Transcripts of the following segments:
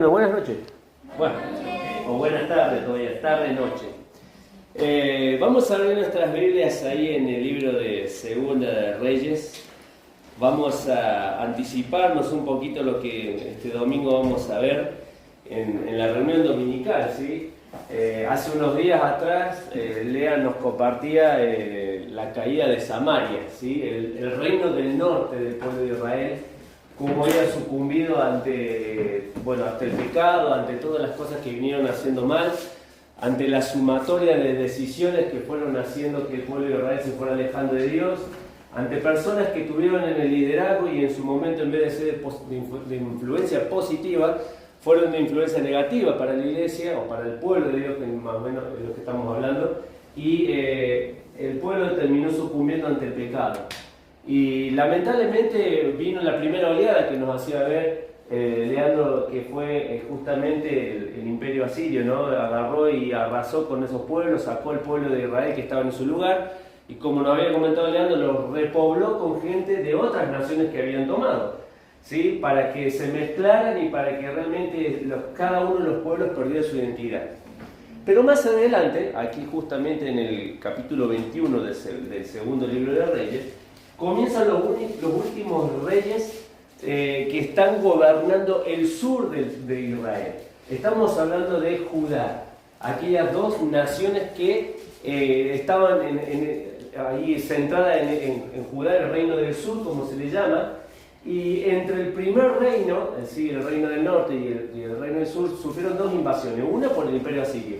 Bueno, buenas noches. Bueno, o buenas tardes todavía, tarde, noche. Vamos a ver nuestras Biblias ahí en el libro de Segunda de Reyes. Vamos a anticiparnos un poquito lo que este domingo vamos a ver en la reunión dominical, ¿sí? Hace unos días atrás, Lea nos compartía la caída de Samaria, ¿sí? El reino del norte del pueblo de Israel, cómo había sucumbido ante el pecado, ante todas las cosas que vinieron haciendo mal, ante la sumatoria de decisiones que fueron haciendo que el pueblo de Israel se fuera alejando de Dios, ante personas que tuvieron en el liderazgo y en su momento, en vez de ser de influencia positiva, fueron de influencia negativa para la iglesia o para el pueblo de Dios, que más o menos es lo que estamos hablando, y el pueblo terminó sucumbiendo ante el pecado. Y lamentablemente vino la primera oleada que nos hacía ver, Leandro, que fue justamente el imperio asirio, ¿no? Agarró y arrasó con esos pueblos, sacó el pueblo de Israel que estaba en su lugar, y como nos había comentado Leandro, lo repobló con gente de otras naciones que habían tomado, ¿sí? Para que se mezclaran y para que realmente cada uno de los pueblos perdiera su identidad. Pero más adelante, aquí justamente en el capítulo 21 del segundo libro de Reyes, comienzan los últimos reyes que están gobernando el sur de Israel. Estamos hablando de Judá, aquellas dos naciones que estaban ahí centradas en Judá, el reino del sur, como se le llama, y entre el primer reino, es decir, el reino del norte y el reino del sur, sufrieron dos invasiones, una por el imperio asirio,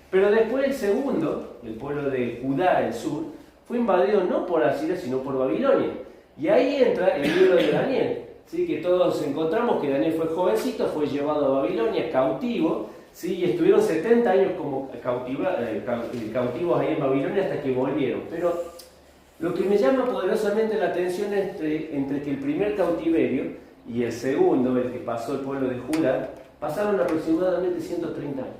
pero después el segundo, el pueblo de Judá, el sur, fue invadido no por Asiria, sino por Babilonia. Y ahí entra el libro de Daniel, ¿sí? Que todos encontramos que Daniel fue jovencito, fue llevado a Babilonia, cautivo, ¿sí? Y estuvieron 70 años como cautivos ahí en Babilonia hasta que volvieron. Pero lo que me llama poderosamente la atención es entre que el primer cautiverio y el segundo, el que pasó el pueblo de Judá, pasaron aproximadamente 130 años.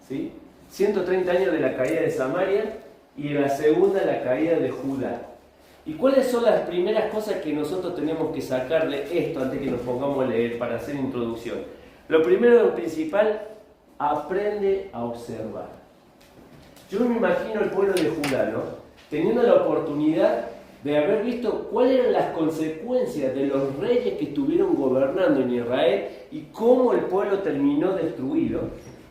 ¿Sí? 130 años de la caída de Samaria y la segunda, la caída de Judá. ¿Y cuáles son las primeras cosas que nosotros tenemos que sacar de esto antes que nos pongamos a leer para hacer introducción? Lo primero, lo principal, aprende a observar. Yo me imagino el pueblo de Judá, ¿no? Teniendo la oportunidad de haber visto cuáles eran las consecuencias de los reyes que estuvieron gobernando en Israel y cómo el pueblo terminó destruido,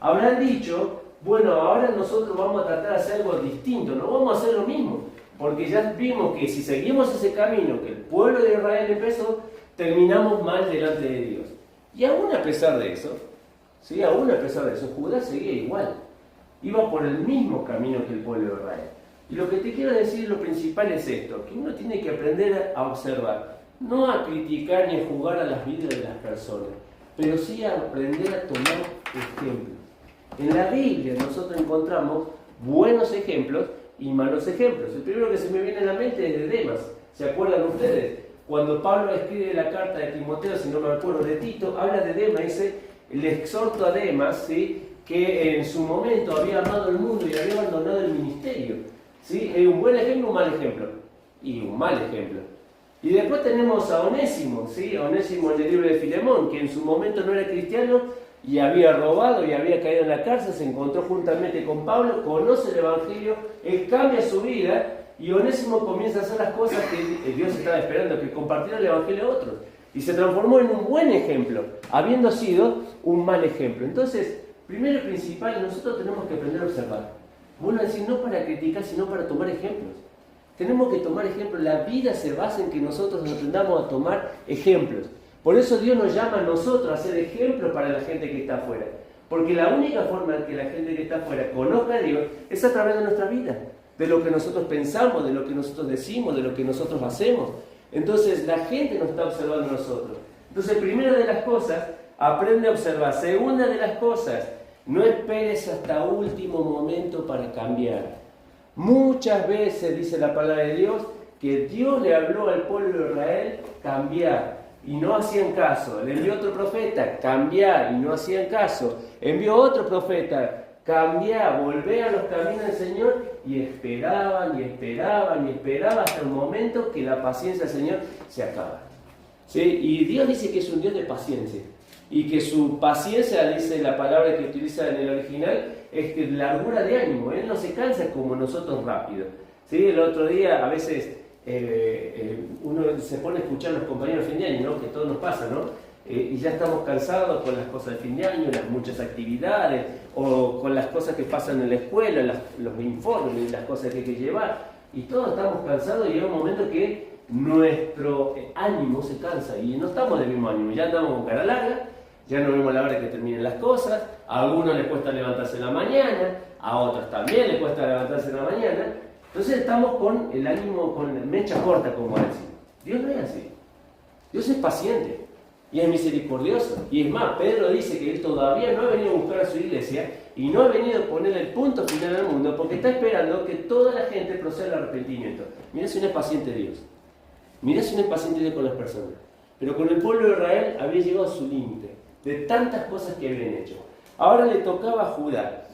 habrán dicho: bueno, ahora nosotros vamos a tratar de hacer algo distinto, no vamos a hacer lo mismo, porque ya vimos que si seguimos ese camino que el pueblo de Israel empezó, terminamos mal delante de Dios. Y aún a pesar de eso, ¿sí? Judá seguía igual, iba por el mismo camino que el pueblo de Israel. Y lo que te quiero decir, lo principal es esto, que uno tiene que aprender a observar, no a criticar ni a jugar a las vidas de las personas, pero sí a aprender a tomar ejemplos. En la Biblia nosotros encontramos buenos ejemplos y malos ejemplos. El primero que se me viene a la mente es de Demas. ¿Se acuerdan ustedes? Cuando Pablo escribe la carta de Timoteo, si no me acuerdo, de Tito, habla de Demas, dice: le exhorto a Demas, ¿sí? Que en su momento había amado el mundo y había abandonado el ministerio. ¿Sí? ¿Es un buen ejemplo o un mal ejemplo? Y un mal ejemplo. Y después tenemos a Onésimo, ¿sí? Onésimo en el libro de Filemón, que en su momento no era cristiano y había robado y había caído en la cárcel, se encontró juntamente con Pablo, conoce el Evangelio, él cambia su vida y Onésimo comienza a hacer las cosas que Dios estaba esperando, que compartiera el Evangelio a otros. Y se transformó en un buen ejemplo, habiendo sido un mal ejemplo. Entonces, primero y principal, nosotros tenemos que aprender a observar. Vuelvo a decir, no para criticar, sino para tomar ejemplos. Tenemos que tomar ejemplos. La vida se basa en que nosotros aprendamos a tomar ejemplos. Por eso Dios nos llama a nosotros a ser ejemplos para la gente que está afuera. Porque la única forma de que la gente que está afuera conozca a Dios es a través de nuestra vida, de lo que nosotros pensamos, de lo que nosotros decimos, de lo que nosotros hacemos. Entonces la gente nos está observando a nosotros. Entonces, primera de las cosas, aprende a observar. Segunda de las cosas, no esperes hasta último momento para cambiar. Muchas veces dice la palabra de Dios que Dios le habló al pueblo de Israel cambiar. Y no hacían caso. Le envió otro profeta, cambiar, y no hacían caso. Envió otro profeta, cambiar, volver a los caminos del Señor, y esperaban, y esperaban, y esperaban hasta el momento que la paciencia del Señor se acaba. ¿Sí? Y Dios dice que es un Dios de paciencia. y que su paciencia, dice la palabra que utiliza en el original, es que largura de ánimo. Él no se cansa como nosotros rápido. ¿Sí? El otro día, a veces, uno se pone a escuchar a los compañeros de fin de año, ¿no? Que todo nos pasa, ¿no? Y ya estamos cansados con las cosas de fin de año, las muchas actividades, o con las cosas que pasan en la escuela, los informes, las cosas que hay que llevar. Y todos estamos cansados y llega un momento que nuestro ánimo se cansa y no estamos del mismo ánimo. Ya andamos con cara larga, ya no vemos la hora que terminen las cosas. A algunos les cuesta levantarse en la mañana, a otros también les cuesta levantarse en la mañana. Entonces estamos con el ánimo, con mecha corta, como decimos. Dios no es así. Dios es paciente y es misericordioso. Y es más, Pedro dice que él todavía no ha venido a buscar a su iglesia y no ha venido a ponerle el punto final al mundo porque está esperando que toda la gente proceda al arrepentimiento. Mirá si no es paciente Dios. Mirá si no es paciente Dios con las personas. Pero con el pueblo de Israel había llegado a su límite de tantas cosas que habían hecho. Ahora le tocaba a Judá.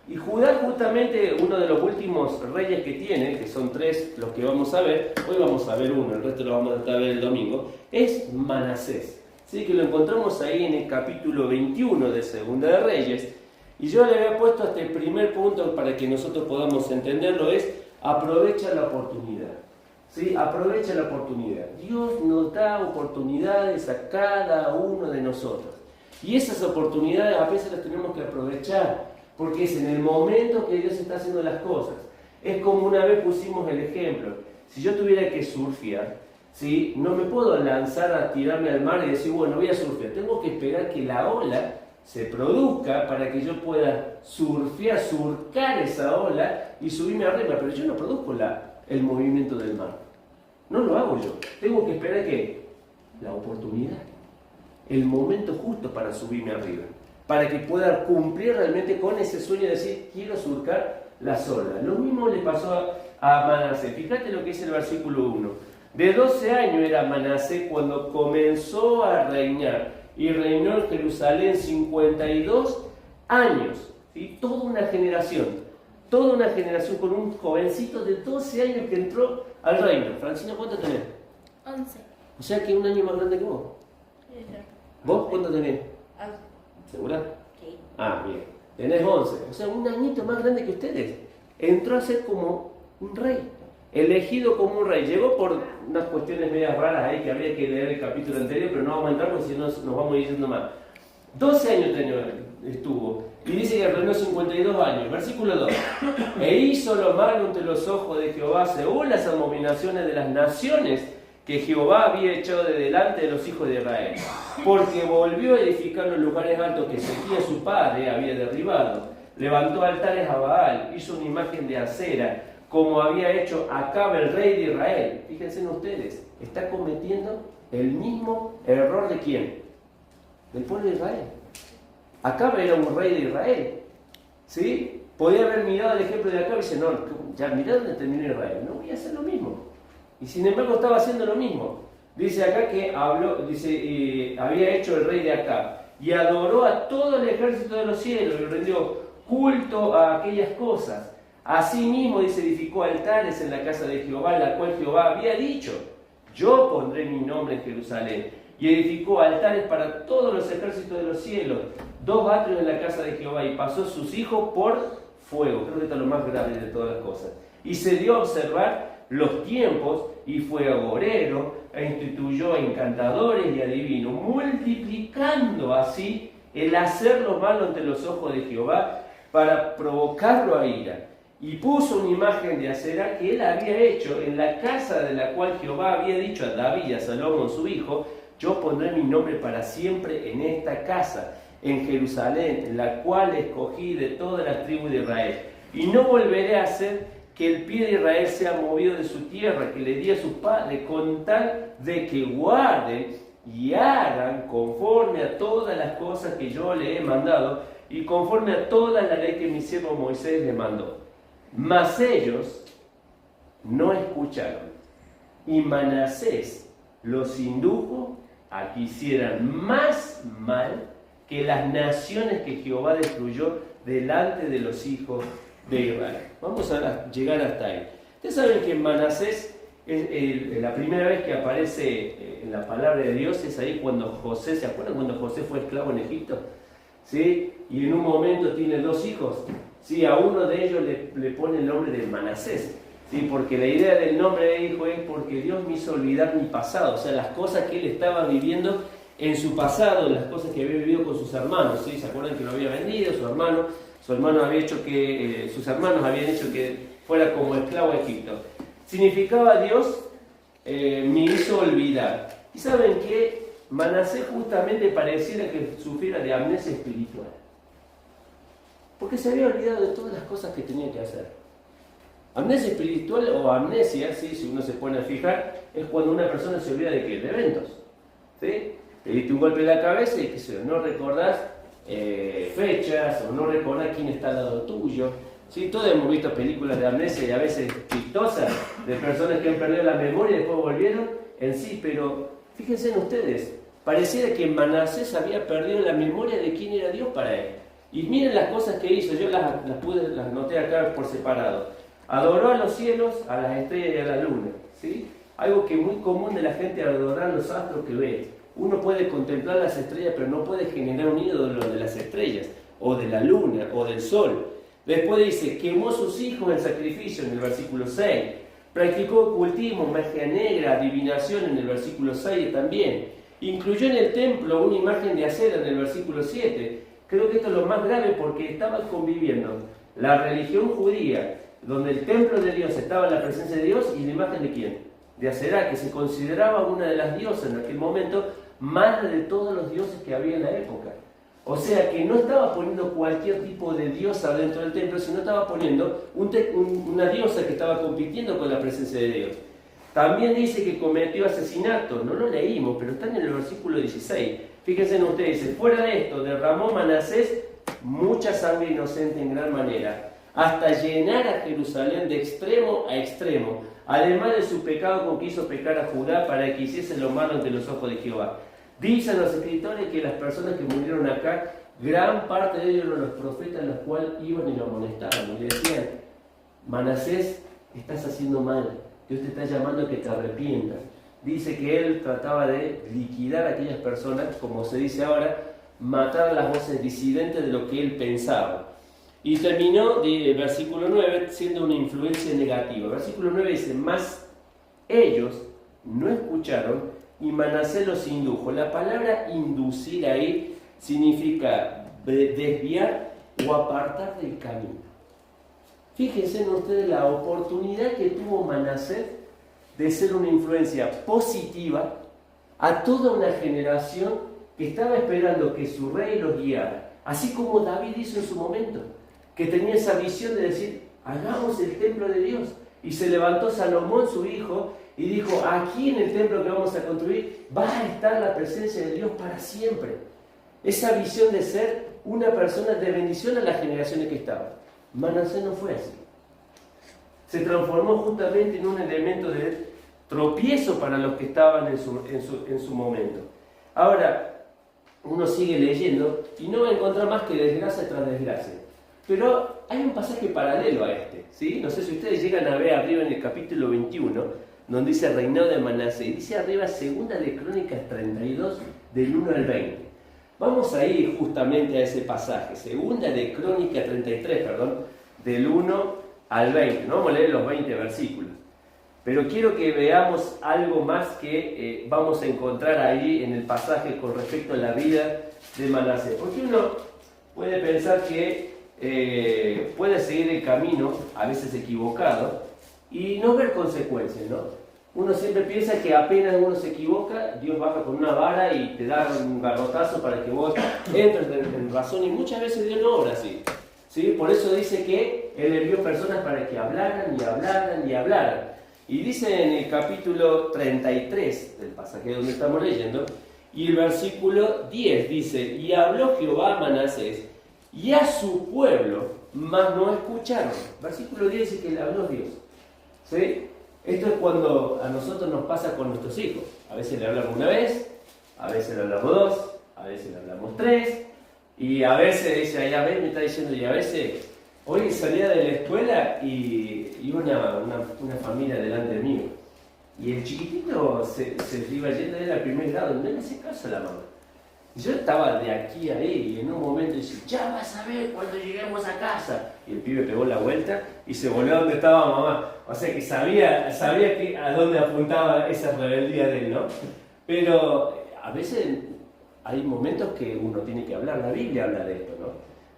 Y Judá, justamente uno de los últimos reyes que tiene, que son 3 los que vamos a ver, hoy vamos a ver uno, el resto lo vamos a tratar de ver el domingo, es Manasés. ¿Sí? Que lo encontramos ahí en el capítulo 21 de Segunda de Reyes. Y yo le había puesto este primer punto para que nosotros podamos entenderlo, es aprovecha la oportunidad. ¿Sí? Aprovecha la oportunidad. Dios nos da oportunidades a cada uno de nosotros. Y esas oportunidades a veces las tenemos que aprovechar. Porque es en el momento que Dios está haciendo las cosas. Es como una vez pusimos el ejemplo. Si yo tuviera que surfear, ¿sí? No me puedo lanzar a tirarme al mar y decir, bueno, voy a surfear. Tengo que esperar que la ola se produzca para que yo pueda surcar esa ola y subirme arriba. Pero yo no produzco el movimiento del mar. No lo hago yo. Tengo que esperar que la oportunidad, el momento justo para subirme arriba, para que pueda cumplir realmente con ese sueño de decir, quiero surcar las olas. Lo mismo le pasó a Manasés. Fíjate lo que dice el versículo 1. De 12 años era Manasés cuando comenzó a reinar, y reinó en Jerusalén 52 años. ¿Sí? Toda una generación con un jovencito de 12 años que entró al reino. Francina, ¿cuánto tenés? 11. O sea que un año más grande que vos. ¿Vos cuánto tenés? 11. ¿Segura? Sí. Ah, bien. Tenés 11. O sea, un añito más grande que ustedes. Entró a ser como un rey. Elegido como un rey. Llegó por unas cuestiones medias raras ahí que habría que leer el capítulo anterior, pero no vamos a entrar porque si no nos vamos diciendo más. 12 años estuvo. Y dice que reinó 52 años. Versículo 2. E hizo lo malo ante los ojos de Jehová según las abominaciones de las naciones que Jehová había echado de delante de los hijos de Israel, porque volvió a edificar los lugares altos que Ezequías su padre había derribado, levantó altares a Baal, hizo una imagen de acera, como había hecho Acab el rey de Israel. Fíjense en ustedes, está cometiendo el mismo error de ¿quién? Del pueblo de Israel. Acab era un rey de Israel, ¿sí? Podía haber mirado el ejemplo de Acab y dice, no, ya mirá dónde terminó Israel, no voy a hacer lo mismo. Y sin embargo estaba haciendo lo mismo. Dice acá que había hecho el rey de Acab y adoró a todo el ejército de los cielos y rindió culto a aquellas cosas. Asimismo, dice, edificó altares en la casa de Jehová, la cual Jehová había dicho, yo pondré mi nombre en Jerusalén. Y edificó altares para todos los ejércitos de los cielos, 2 atrios en la casa de Jehová, y pasó sus hijos por fuego. Creo que esto es lo más grave de todas las cosas. Y se dio a observar los tiempos, y fue agorero, e instituyó a encantadores y adivinos, multiplicando así el hacer lo malo ante los ojos de Jehová para provocarlo a ira. Y puso una imagen de acera que él había hecho en la casa de la cual Jehová había dicho a David y a Salomón su hijo, yo pondré mi nombre para siempre en esta casa, en Jerusalén, en la cual escogí de todas las tribus de Israel. Y no volveré a hacer que el pie de Israel sea movido de su tierra, que le di a sus padres, con tal de que guarden y hagan conforme a todas las cosas que yo le he mandado y conforme a toda la ley que mi siervo Moisés le mandó. Mas ellos no escucharon, y Manasés los indujo a que hicieran más mal que las naciones que Jehová destruyó delante de los hijos de Israel. Vamos a llegar hasta ahí. Ustedes saben que Manasés La primera vez que aparece en la palabra de Dios es ahí cuando José, ¿se acuerdan cuando José fue esclavo en Egipto? ¿Sí? Y en un momento tiene 2 hijos. ¿Sí? A uno de ellos le pone el nombre de Manasés. ¿Sí? Porque la idea del nombre de hijo es porque Dios me hizo olvidar mi pasado. O sea, las cosas que él estaba viviendo en su pasado, las cosas que había vivido con sus hermanos. ¿Sí? ¿Se acuerdan que lo había vendido su hermano había hecho que, sus hermanos habían hecho que fuera como esclavo a Egipto? Significaba Dios me hizo olvidar. ¿Y saben qué? Manasés justamente pareciera que sufriera de amnesia espiritual. Porque se había olvidado de todas las cosas que tenía que hacer. Amnesia espiritual o amnesia, ¿sí? Si uno se pone a fijar, es cuando una persona se olvida de qué, de eventos. ¿Sí? Te diste un golpe en la cabeza y no recordás fechas o no recordás quién está al lado tuyo. ¿Sí? Todos hemos visto películas de amnesia y a veces chistosas de personas que han perdido la memoria y después volvieron en sí, pero fíjense en ustedes, pareciera que Manasés había perdido la memoria de quién era Dios para él. Y miren las cosas que hizo, yo las noté acá por separado. Adoró a los cielos, a las estrellas y a la luna. ¿Sí? Algo que es muy común de la gente, adorar los astros que ve. Uno puede contemplar las estrellas, pero no puede generar un ídolo de las estrellas, o de la luna, o del sol. Después dice, quemó sus hijos en sacrificio, en el versículo 6. Practicó ocultismo, magia negra, adivinación, en el versículo 6 también. Incluyó en el templo una imagen de acera, en el versículo 7. Creo que esto es lo más grave porque estaban conviviendo la religión judía, donde el templo de Dios estaba en la presencia de Dios, y la imagen de quién? De Aserá, que se consideraba una de las diosas en aquel momento, madre de todos los dioses que había en la época. O sea que no estaba poniendo cualquier tipo de diosa dentro del templo, sino estaba poniendo una diosa que estaba compitiendo con la presencia de Dios. También dice que cometió asesinato, no lo leímos, pero está en el versículo 16. Fíjense en ustedes, dice, fuera de esto, derramó Manasés mucha sangre inocente en gran manera, hasta llenar a Jerusalén de extremo a extremo, además de su pecado con que hizo pecar a Judá para que hiciese lo malo ante los ojos de Jehová. Dicen los escritores que las personas que murieron acá, gran parte de ellos eran los profetas, los cuales iban y lo amonestaban y le decían, Manasés, estás haciendo mal, Dios te está llamando a que te arrepientas. Dice que él trataba de liquidar a aquellas personas, como se dice ahora, matar a las voces disidentes de lo que él pensaba. Y terminó, el versículo 9, siendo una influencia negativa. El versículo 9 dice, mas ellos no escucharon y Manasés los indujo. La palabra inducir ahí significa desviar o apartar del camino. Fíjense en ustedes la oportunidad que tuvo Manasés de ser una influencia positiva a toda una generación que estaba esperando que su rey los guiara, así como David hizo en su momento, que tenía esa visión de decir, hagamos el templo de Dios. Y se levantó Salomón, su hijo, y dijo, aquí en el templo que vamos a construir va a estar la presencia de Dios para siempre. Esa visión de ser una persona de bendición a las generaciones que estaban. Manasés no fue así. Se transformó justamente en un elemento de tropiezo para los que estaban en su momento. Ahora, uno sigue leyendo y no va a encontrar más que desgracia tras desgracia. Pero hay un pasaje paralelo a este, ¿sí? No sé si ustedes llegan a ver arriba en el capítulo 21, donde dice el reinado de Manasés, y dice arriba 2 de Crónicas 32, del 1 al 20. Vamos a ir justamente a ese pasaje, 2 de Crónicas 33, del 1 al 20. No vamos a leer los 20 versículos, pero quiero que veamos algo más que vamos a encontrar ahí en el pasaje con respecto a la vida de Manasés. Porque uno puede pensar que puede seguir el camino, a veces equivocado, y no ver consecuencias, ¿no? Uno siempre piensa que apenas uno se equivoca, Dios baja con una vara y te da un garrotazo para que vos entres en razón, y muchas veces Dios no obra así, ¿sí? Por eso dice que Él envió personas para que hablaran y hablaran y hablaran. Y dice en el capítulo 33 del pasaje donde estamos leyendo, y el versículo 10 dice, y habló Jehová a Manasés y a su pueblo, mas no escucharon. Versículo 10 dice que le habló Dios, ¿sí? Esto es cuando a nosotros nos pasa con nuestros hijos. A veces le hablamos una vez, a veces le hablamos 2, a veces le hablamos 3, y a veces dice, ya ves, me está diciendo, y a veces, hoy salía de la escuela y una familia delante mío. Y el chiquitito se iba yendo de él al primer grado, no le hacía caso a la mamá. Yo estaba de aquí a ahí y en un momento dice, ya vas a ver cuando lleguemos a casa. Y el pibe pegó la vuelta y se volvió a donde estaba mamá. O sea que sabía que a dónde apuntaba esa rebeldía de él, ¿no? Pero a veces hay momentos que uno tiene que hablar, la Biblia habla de esto, ¿no?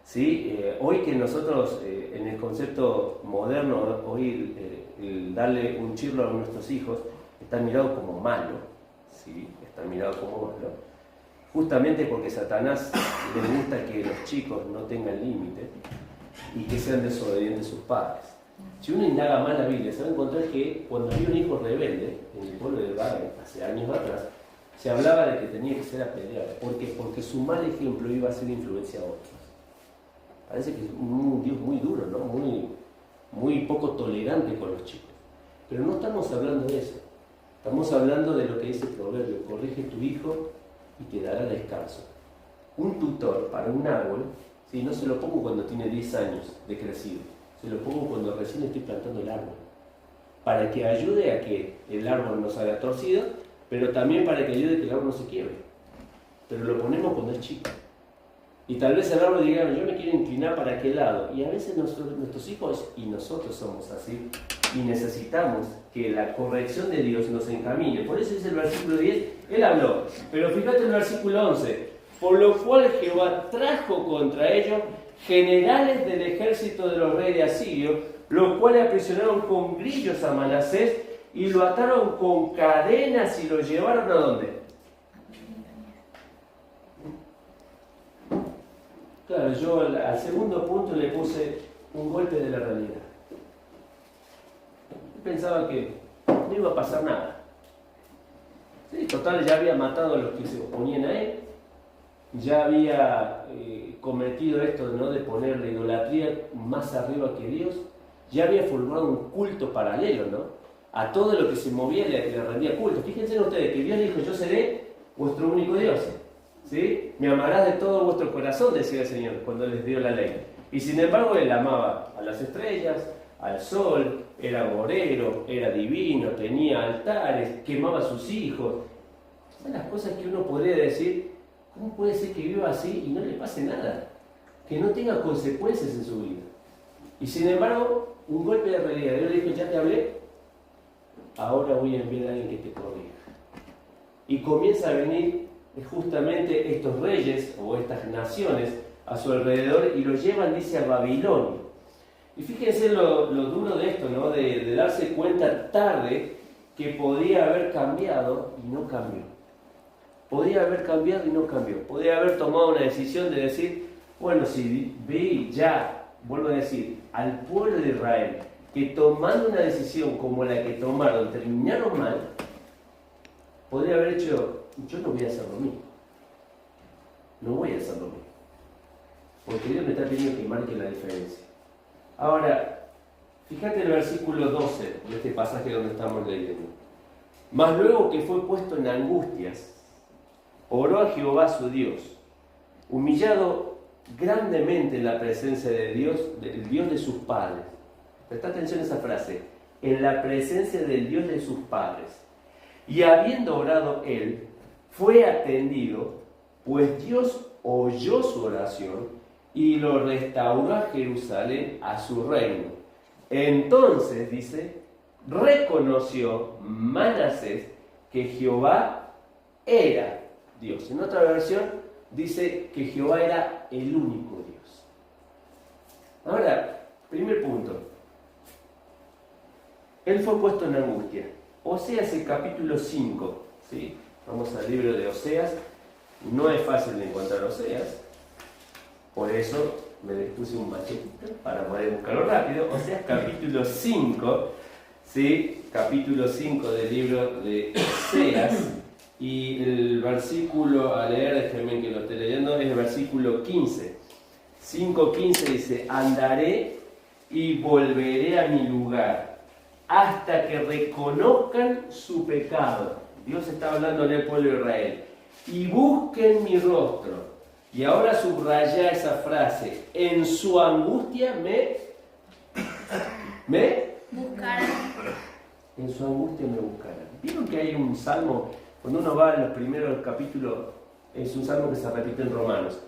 ¿Sí? Hoy que nosotros, en el concepto moderno, hoy el darle un chirlo a nuestros hijos está mirado como malo, ¿sí? Está mirado como malo. Justamente porque Satanás le gusta que los chicos no tengan límite y que sean desobedientes a sus padres. Si uno indaga más la Biblia, se va a encontrar que cuando había un hijo rebelde en el pueblo de Israel, hace años atrás, se hablaba de que tenía que ser apedreado. ¿Por qué? Porque su mal ejemplo iba a hacer influencia a otros. Parece que es un Dios muy duro, ¿no? Muy poco tolerante con los chicos. Pero no estamos hablando de eso. Estamos hablando de lo que dice el proverbio: corrige tu hijo y te dará descanso. Un tutor para un árbol, ¿sí? No se lo pongo cuando tiene 10 años de crecido, se lo pongo cuando recién estoy plantando el árbol, para que ayude a que el árbol no salga torcido, pero también para que ayude a que el árbol no se quiebre. Pero lo ponemos cuando es chico. Y tal vez el árbol diga, yo me quiero inclinar para aquel lado. Y a veces nuestros hijos y nosotros somos así. Y necesitamos que la corrección de Dios nos encamine. Por eso dice el versículo 10, Él habló. Pero fíjate en el versículo 11. Por lo cual Jehová trajo contra ellos generales del ejército de los reyes de Asirio, los cuales aprisionaron con grillos a Manasés y lo ataron con cadenas y lo llevaron ¿a dónde? Claro, yo al segundo punto le puse un golpe de la realidad. Pensaba que no iba a pasar nada. Sí, total, ya había matado a los que se oponían a él, ya había cometido esto, ¿no?, de poner la idolatría más arriba que Dios, ya había formado un culto paralelo, ¿no? A todo lo que se movía le rendía culto. Fíjense ustedes que Dios dijo, yo seré vuestro único Dios. ¿Sí? Me amarás de todo vuestro corazón, decía el Señor cuando les dio la ley. Y sin embargo él amaba a las estrellas, al sol, era agorero, era divino, tenía altares, quemaba a sus hijos. Son las cosas que uno podría decir, ¿cómo puede ser que viva así y no le pase nada? Que no tenga consecuencias en su vida. Y sin embargo, un golpe de realidad. Dios le dijo, ya te hablé, ahora voy a enviar a alguien que te corrija. Y comienza a venir justamente estos reyes o estas naciones a su alrededor y lo llevan, dice, a Babilonia. Y fíjense lo duro de esto, ¿no? De darse cuenta tarde que podía haber cambiado y no cambió. Podía haber cambiado y no cambió. Podía haber tomado una decisión de decir, bueno, si vi ya, vuelvo a decir, al pueblo de Israel que tomando una decisión como la que tomaron terminaron mal, podría haber hecho, yo no voy a hacer lo mismo. No voy a hacer lo mismo. Porque Dios me está pidiendo que marque la diferencia. Ahora, fíjate el versículo 12 de este pasaje donde estamos leyendo. Mas luego que fue puesto en angustias, oró a Jehová su Dios, humillado grandemente en la presencia de Dios, del Dios de sus padres. Presta atención a esa frase. En la presencia del Dios de sus padres. Y habiendo orado él, fue atendido, pues Dios oyó su oración y lo restauró a Jerusalén a su reino. Entonces, dice, reconoció Manasés que Jehová era Dios. En otra versión dice que Jehová era el único Dios. Ahora, primer punto. Él fue puesto en angustia. Oseas, el capítulo 5, ¿sí? Vamos al libro de Oseas. No es fácil de encontrar Oseas, por eso me puse un machetito para poder buscarlo rápido. Oseas capítulo 5, ¿sí? Capítulo 5 del libro de Oseas, y el versículo a leer, déjenme que lo esté leyendo, es el versículo 15. 5:15 dice, andaré y volveré a mi lugar, hasta que reconozcan su pecado. Dios está hablando en el pueblo de Israel. Y busquen mi rostro. Y ahora subraya esa frase. En su angustia me buscarán. en su angustia me buscarán. ¿Vieron que hay un salmo, cuando uno va en los primeros capítulos, es un salmo que se repite en Romanos?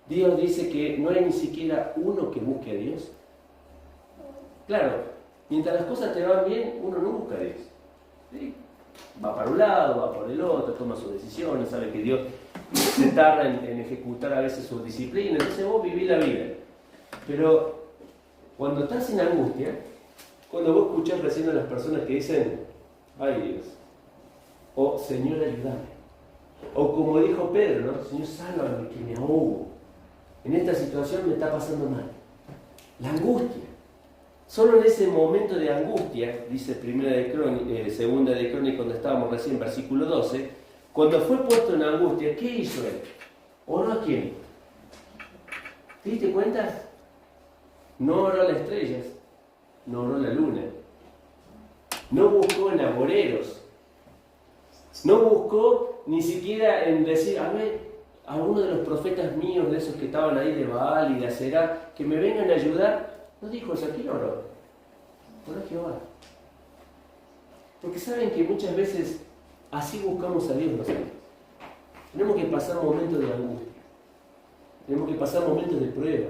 Dios dice que no hay ni siquiera uno que busque a Dios. Claro, mientras las cosas te van bien, uno no busca a Dios. ¿Sí? Va para un lado, va por el otro, toma sus decisiones, sabe que Dios se tarda en ejecutar a veces su disciplina, entonces vos vivís la vida. Pero cuando estás en angustia, cuando vos escuchás recién a las personas que dicen, ay Dios, o Señor ayúdame, o como dijo Pedro, ¿no? Señor sálvame que me ahogo, en esta situación me está pasando mal. La angustia. Solo en ese momento de angustia, dice Segunda de Crónicas, cuando estábamos recién, versículo 12, cuando fue puesto en angustia, ¿qué hizo él? ¿Oró a quién? ¿Te diste cuenta? No oró a las estrellas, no oró a la luna, no buscó en agoreros, no buscó ni siquiera en decir, a ver, a uno de los profetas míos, de esos que estaban ahí de Baal y de Aserá, que me vengan a ayudar. No dijo, ¿aquí oró? Oró a Jehová. Porque saben que muchas veces así buscamos a Dios nosotros. Tenemos que pasar momentos de angustia. Tenemos que pasar momentos de prueba.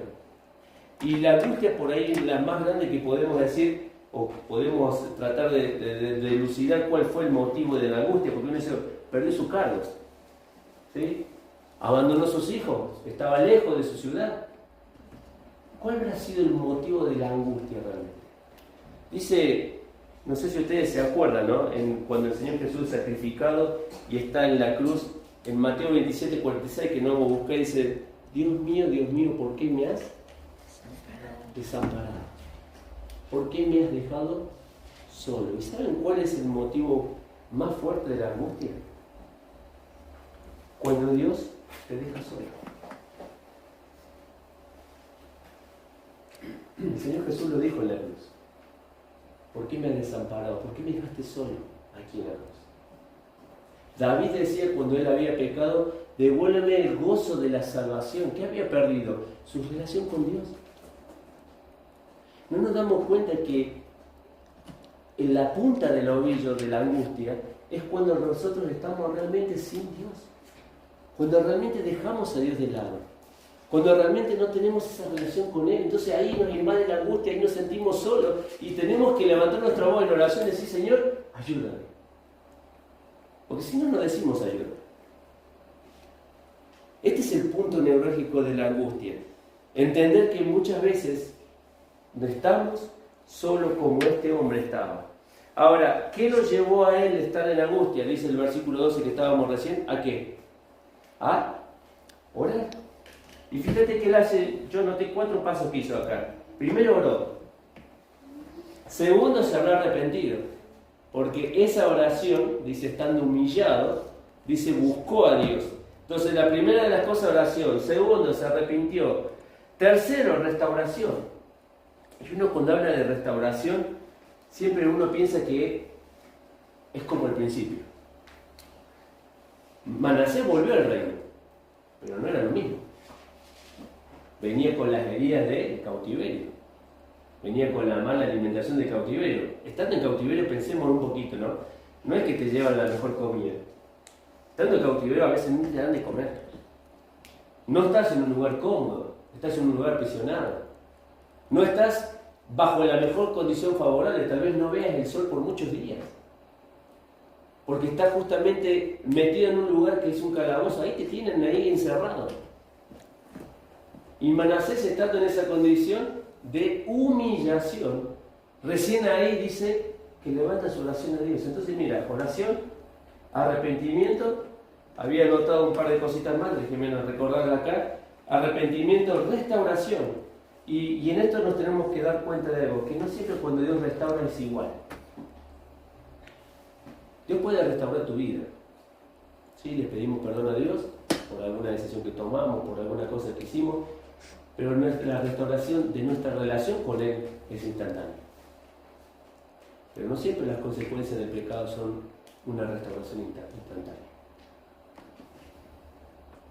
Y la angustia por ahí es la más grande que podemos decir, o podemos tratar de elucidar cuál fue el motivo de la angustia, porque uno dice, perdió sus cargos, ¿sí? Abandonó a sus hijos, estaba lejos de su ciudad. ¿Cuál habrá sido el motivo de la angustia realmente? Dice, no sé si ustedes se acuerdan, ¿no? Cuando el Señor Jesús es sacrificado y está en la cruz, en Mateo 27:46, que no vamos a buscar, dice, Dios mío, ¿por qué me has desamparado? ¿Por qué me has dejado solo? ¿Y saben cuál es el motivo más fuerte de la angustia? Cuando Dios te deja solo. El Señor Jesús lo dijo en la cruz. ¿Por qué me has desamparado? ¿Por qué me dejaste solo aquí en la cruz? David decía cuando él había pecado, devuélveme el gozo de la salvación. ¿Qué había perdido? Su relación con Dios. No nos damos cuenta que en la punta del ovillo de la angustia es cuando nosotros estamos realmente sin Dios. Cuando realmente dejamos a Dios de lado. Cuando realmente no tenemos esa relación con Él, entonces ahí nos invade la angustia y nos sentimos solos y tenemos que levantar nuestra voz en oración y decir, Señor, ayúdame. Porque si no, no decimos ayuda. Este es el punto neurálgico de la angustia. Entender que muchas veces no estamos solo como este hombre estaba. Ahora, ¿qué lo llevó a él a estar en angustia? Dice el versículo 12 que estábamos recién. ¿A qué? A orar. Y fíjate que él hace, yo noté 4 pasos que hizo acá. Primero oró. Segundo, se habrá arrepentido. Porque esa oración, dice, estando humillado, dice, buscó a Dios. Entonces, la primera de las cosas, oración. Segundo, se arrepintió. Tercero, restauración. Y uno cuando habla de restauración, siempre uno piensa que es como el principio. Manasés volvió al reino, pero no era lo mismo. Venía con las heridas de cautiverio. Venía con la mala alimentación de cautiverio. Estando en cautiverio, pensemos un poquito, ¿no? No es que te llevan la mejor comida. Estando en cautiverio, a veces no te dan de comer. No estás en un lugar cómodo, estás en un lugar aprisionado. No estás bajo la mejor condición favorable, tal vez no veas el sol por muchos días. Porque estás justamente metido en un lugar que es un calabozo, ahí te tienen ahí encerrado. Y Manasés, estando en esa condición de humillación, recién ahí dice que levanta su oración a Dios. Entonces mira, oración, arrepentimiento, había anotado un par de cositas más, déjenme recordarla acá, arrepentimiento, restauración. Y en esto nos tenemos que dar cuenta de algo, que no siempre cuando Dios restaura es igual. Dios puede restaurar tu vida. ¿Sí? Le pedimos perdón a Dios por alguna decisión que tomamos, por alguna cosa que hicimos, pero la restauración de nuestra relación con Él es instantánea. Pero no siempre las consecuencias del pecado son una restauración instantánea.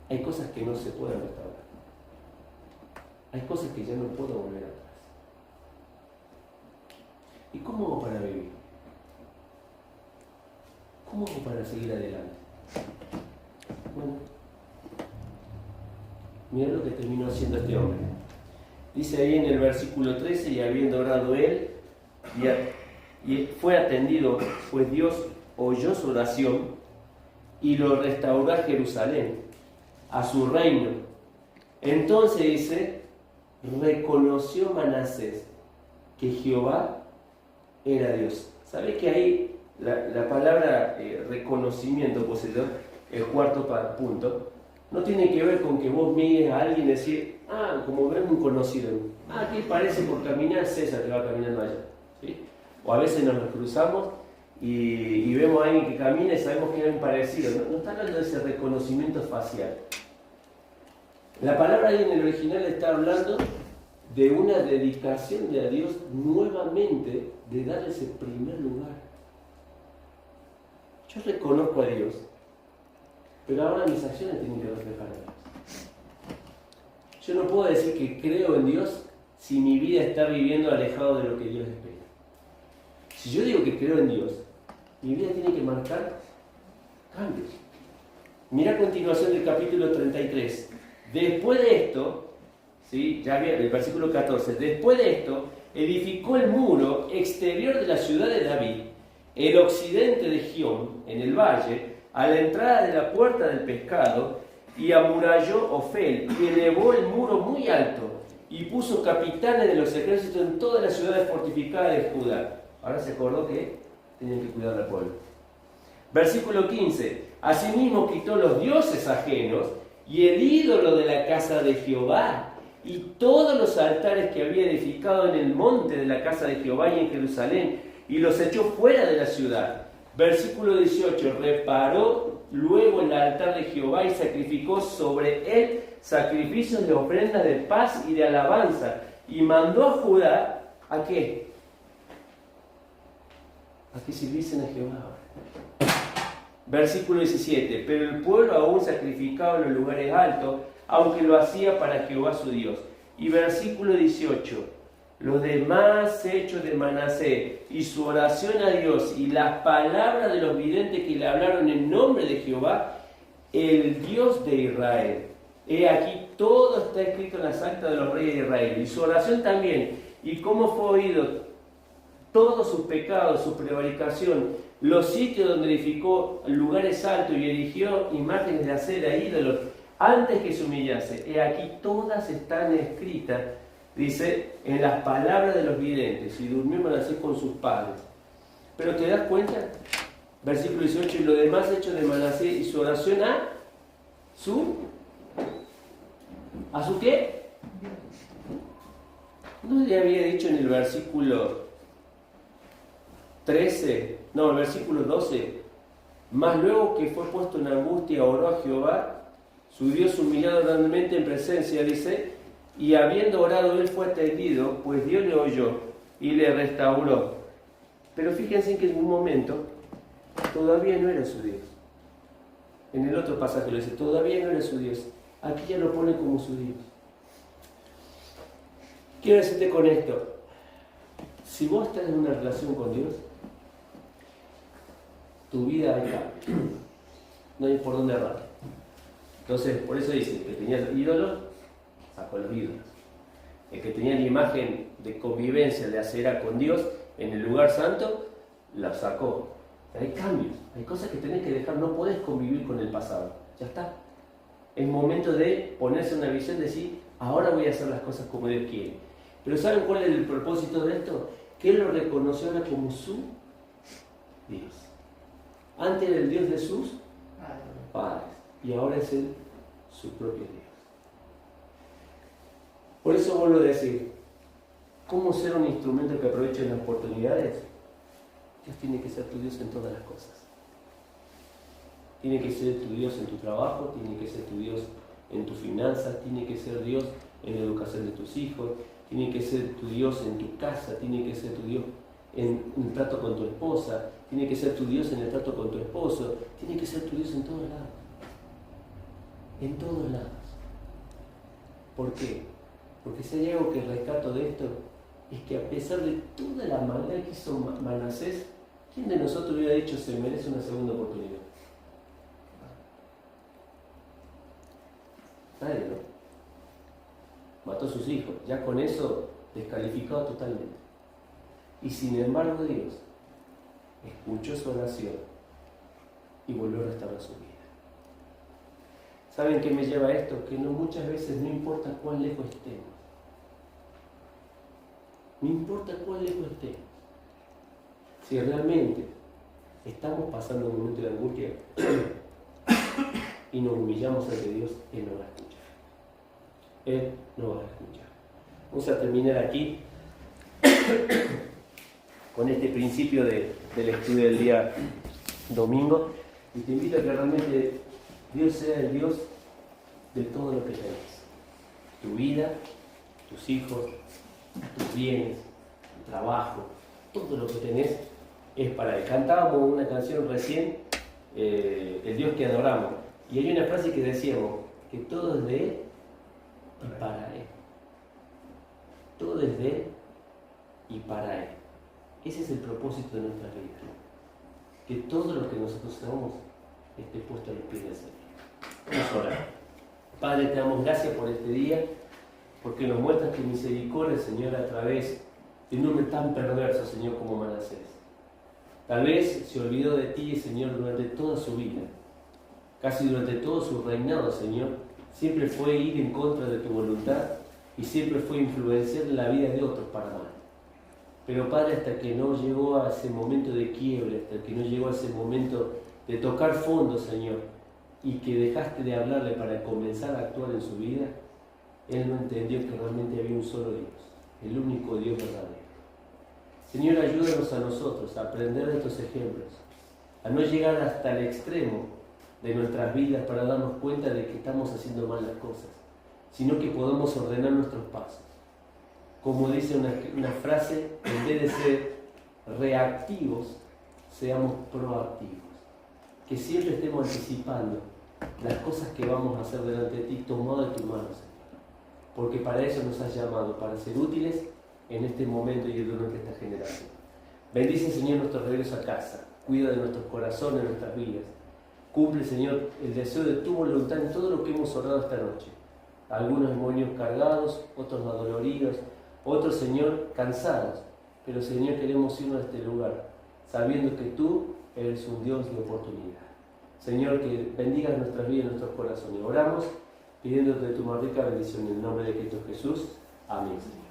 Hay cosas que no se pueden restaurar. Hay cosas que ya no puedo volver atrás. ¿Y cómo hago para vivir? ¿Cómo hago para seguir adelante? Bueno, mira lo que terminó haciendo este hombre. Dice ahí en el versículo 13, y habiendo orado él, y fue atendido, pues Dios oyó su oración y lo restauró a Jerusalén, a su reino. Entonces dice, reconoció Manasés que Jehová era Dios. ¿Sabes que ahí la palabra reconocimiento, poseedor, el cuarto punto, no tiene que ver con que vos mires a alguien y decir, como ven un conocido, ¿qué parece por caminar César que va caminando allá? ¿Sí? O a veces nos cruzamos y vemos a alguien que camina y sabemos que es un parecido. No está hablando de ese reconocimiento facial. La palabra ahí en el original está hablando de una dedicación de a Dios nuevamente, de darle ese primer lugar. Yo reconozco a Dios, pero ahora mis acciones tienen que reflejar a Dios. Yo no puedo decir que creo en Dios si mi vida está viviendo alejado de lo que Dios espera. Si yo digo que creo en Dios, mi vida tiene que marcar cambios. Mira a continuación del capítulo 33. Después de esto, ¿sí? Ya bien, el versículo 14, después de esto, edificó el muro exterior de la ciudad de David, el occidente de Gión, en el valle, a la entrada de la puerta del pescado, y amuralló Ofel, y elevó el muro muy alto, y puso capitanes de los ejércitos en todas las ciudades fortificadas de Judá. Ahora se acordó que tenían que cuidar al pueblo. Versículo 15, asimismo quitó los dioses ajenos, y el ídolo de la casa de Jehová, y todos los altares que había edificado en el monte de la casa de Jehová y en Jerusalén, y los echó fuera de la ciudad. Versículo 18, reparó luego el altar de Jehová y sacrificó sobre él sacrificios de ofrendas de paz y de alabanza, y mandó a Judá, ¿a qué? A que sirviesen a Jehová. Versículo 17, pero el pueblo aún sacrificaba en los lugares altos, aunque lo hacía para Jehová su Dios. Y versículo 18, los demás hechos de Manasés y su oración a Dios y las palabras de los videntes que le hablaron en nombre de Jehová, el Dios de Israel. He aquí, todo está escrito en las actas de los reyes de Israel. Y su oración también, y cómo fue oído todos sus pecados, su prevaricación, los sitios donde edificó lugares altos y erigió imágenes de acera e ídolos antes que se humillase. He aquí, todas están escritas, dice, en las palabras de los videntes, y durmió Manasés con sus padres. Pero ¿te das cuenta? Versículo 18, y lo demás hechos de Manasés y su oración a su qué? ¿No le había dicho en el versículo 13, no, el versículo 12, mas luego que fue puesto en angustia, oró a Jehová, su Dios humillado grandemente en presencia, dice, y habiendo orado él fue atendido, pues Dios le oyó y le restauró. Pero fíjense que en un momento todavía no era su Dios. En el otro pasaje lo dice, todavía no era su Dios. Aquí ya lo pone como su Dios. Quiero decirte con esto, si vos estás en una relación con Dios, tu vida hay cambio. No hay por dónde errar. Entonces, por eso dice, que tenía los ídolos, sacó los ídolos. El que tenía la imagen de convivencia, de acera con Dios en el lugar santo, la sacó. Hay cambios, hay cosas que tenés que dejar, no podés convivir con el pasado. Ya está. Es momento de ponerse una visión de decir, ahora voy a hacer las cosas como Dios quiere. Pero ¿saben cuál es el propósito de esto? Que él lo reconoció ahora como su Dios. Antes era el Dios de sus padres y ahora es él su propio Dios. Por eso vuelvo a decir, ¿cómo ser un instrumento que aproveche las oportunidades? Dios tiene que ser tu Dios en todas las cosas. Tiene que ser tu Dios en tu trabajo, tiene que ser tu Dios en tus finanzas, tiene que ser Dios en la educación de tus hijos, tiene que ser tu Dios en tu casa, tiene que ser tu Dios en el trato con tu esposa, tiene que ser tu Dios en el trato con tu esposo, tiene que ser tu Dios en todos lados. En todos lados. ¿Por qué? Porque si hay algo que rescato de esto, es que a pesar de toda la maldad que hizo Manasés, ¿Quién de nosotros hubiera dicho se merece una segunda oportunidad? Nadie, ¿no? Mató a sus hijos, ya con eso descalificado totalmente. Y sin embargo Dios escuchó su oración y volvió a restaurar su vida. ¿Saben qué me lleva a esto? Que no, muchas veces no importa cuán lejos estemos. No importa cuán lejos estemos. Si realmente estamos pasando un momento de angustia y nos humillamos ante Dios, Él nos va a escuchar. Él nos va a escuchar. Vamos a terminar aquí con este principio del estudio del día domingo. Y te invito a que realmente Dios sea el Dios de todo lo que tenés. Tu vida, tus hijos, tus bienes, tu trabajo, todo lo que tenés es para Él. Cantábamos una canción recién, el Dios que adoramos. Y hay una frase que decíamos, que todo es de Él y para Él. Todo es de Él y para Él. Ese es el propósito de nuestra vida. Que todo lo que nosotros hagamos esté puesto a los pies del Señor. Vamos a orar. Padre, te damos gracias por este día, porque nos muestras tu misericordia, Señor, a través de un hombre tan perverso, Señor, como Manasés. Tal vez se olvidó de ti, Señor, durante toda su vida. Casi durante todo su reinado, Señor, siempre fue ir en contra de tu voluntad y siempre fue influenciar la vida de otros para mal. Pero Padre, hasta que no llegó a ese momento de quiebre, hasta que no llegó a ese momento de tocar fondo, Señor, y que dejaste de hablarle para comenzar a actuar en su vida, Él no entendió que realmente había un solo Dios, el único Dios verdadero. Señor, ayúdanos a nosotros a aprender de estos ejemplos, a no llegar hasta el extremo de nuestras vidas para darnos cuenta de que estamos haciendo mal las cosas, sino que podamos ordenar nuestros pasos. Como dice una frase, en vez de ser reactivos, seamos proactivos. Que siempre estemos anticipando las cosas que vamos a hacer delante de ti, tomado de tu mano, Señor. Porque para eso nos has llamado, para ser útiles en este momento y durante esta generación. Bendice, Señor, nuestro regreso a casa. Cuida de nuestros corazones, de nuestras vidas. Cumple, Señor, el deseo de tu voluntad en todo lo que hemos orado esta noche. Algunos demonios cargados, otros adoloridos, otros, Señor, cansados. Pero, Señor, queremos irnos a este lugar, sabiendo que tú eres un Dios de oportunidad. Señor, que bendigas nuestras vidas y nuestros corazones. Oramos pidiéndote tu más rica bendición en el nombre de Cristo Jesús. Amén, Señor.